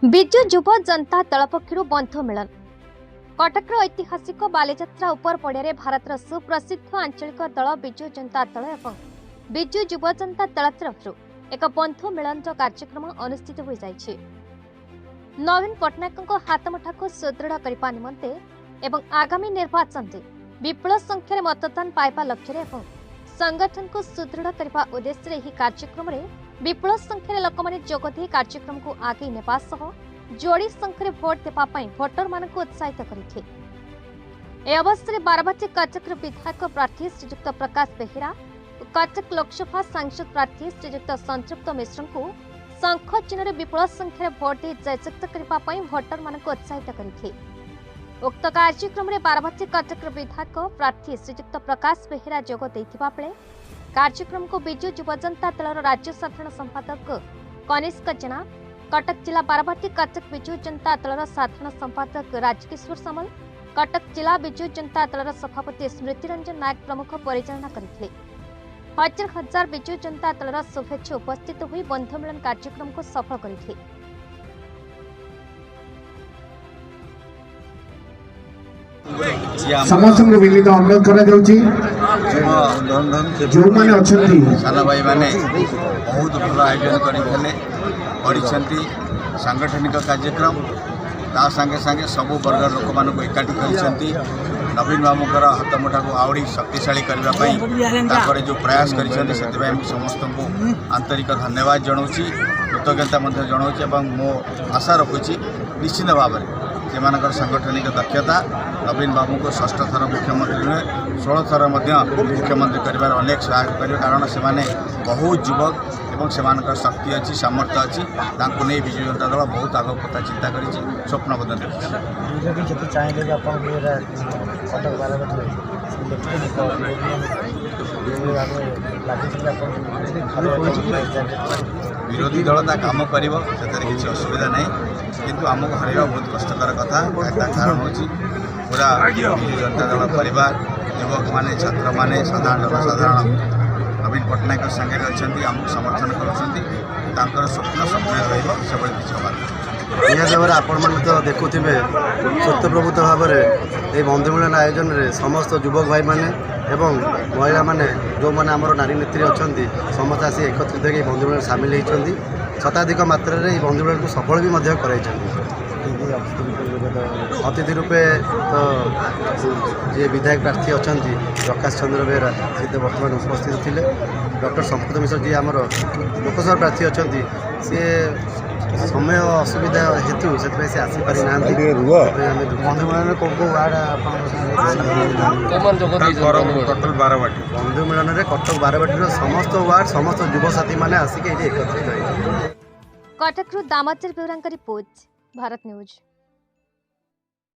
ବିଜୁ ଯୁବ जनता दल पक्षर बंधु मिलन कटक ऐतिहासिक बालीजात्रा उपर पड़िया भारतर सुप्रसिद्ध आंचलिक दल बिजु जनता दल एवं बिजु युव जनता दल तरफ एक बंधु मिलन कार्यक्रम अनुष्ठित हो जाइए। नवीन पट्टनायक हाथमुठा को सुदृढ़ करने निमंते एवं आगामी निर्वाचन में विपुल संख्यार मतदान पाइबा लक्ष्य एवं संगठन को सुदृढ़ करने उद्देश्य यह कार्यक्रम में विपुल संख्यार लोक मैंने जोगदे कार्यक्रम को आगे नेबा सह जोड़ी संख्यार भोट देवाई भोटर मान उत्साहित करते। यह अवसर में बाराबाटी कटक विधायक प्रार्थी श्रीजुक्त प्रकाश बेहेरा और कटक लोकसभा सांसद प्रार्थी श्रीजुक्त संतृप्त मिश्र को शंख चिन्ह विपुल संख्यार भोट दे जययुक्त करने भोटर मान उत्साहित करते। उक्त कार्यक्रम में बाराबाटी कटक विधायक प्रार्थी श्रीजुक्त प्रकाश बेहेरा जोग देथिबा बेले कार्यक्रम को बिजु युव जनता दल राज्य साधारण संपादक कनिष्क जेना, कटक जिला बाराबाटी कटक बिजु जनता दल साधारण संपादक राजकिशोर सामल, कटक जिला बिजु जनता दल सभापति स्मृति रंजन नायक प्रमुख परिचालना करथिले। हजार हजार बिजु जनता दल शुभेच्छा उपस्थित हुई बंधु मिलन कार्यक्रम को सफल करथिले। समस्त विनीत अनुरोध करा जो माने अछंती साना भाई माने बहुत भल आयोजन करते सांगठनिक कार्यक्रम ता संगे संगे सबु वर्ग लोक मान एकाठी करती नवीन बाबूकर हाथमुठा को आवड़ी शक्तिशाली करने जो प्रयास कर समस्त को आंतरिक धन्यवाद जनाऊँगी कृतज्ञता जनाऊँ मो आशा रखुची निश्चित भाव में से सांगठनिक दक्षता नवीन बाबू को षष्ठ थर मुख्यमंत्री नुहे 16 थर मुख्यमंत्री कर अनेक सहायक कर कारण से बहुत युवक एवं से शक्ति अच्छी सामर्थ्य अच्छी नहीं विजु जनता दल बहुत आग कथा चिंता कर स्वप्नबद्ध विरोधी दल ता काम कर किसी असुविधा नहीं किंतु आमको हरवा बहुत कष्टर कथा कारण हूँ पूरा विजु जनता दल परिवार युवक माने छात्र माने साधारण नवीन पट्टनायक संगे अच्छा आमको समर्थन कर स्वप्न स्वप्न रही निहत आपण मैंने तो देखुवे स्वतःप्रभुत भाव में ये बंधु मिलन आयोजन में समस्त युवक भाई माने एवं महिला माने जो मैंने आम नारी नेत्री अच्छा समस्त आसी एकत्रित होकर बंधु मिलन सामिल होती शताधिक मात्रा ये बंधु मिलन को सफल भी कराई अतिथि रूपे तो जी विधायक प्रार्थी अच्छा प्रकाश चंद्र बेहेरा सी तो बर्तमान उपस्थित थे। डॉक्टर संपुत मिश्र जी आमर लोकसभा प्रार्थी अच्छा सी समय असुविधा हेतु से आसीपारी ना बंधु मिलन बंधु मिलन में कटक बारवाटी समस्त वार्ड समस्त युव साथी मैंने आसिक एकत्रित। Cuttack Damodar Beura report, Bharat news.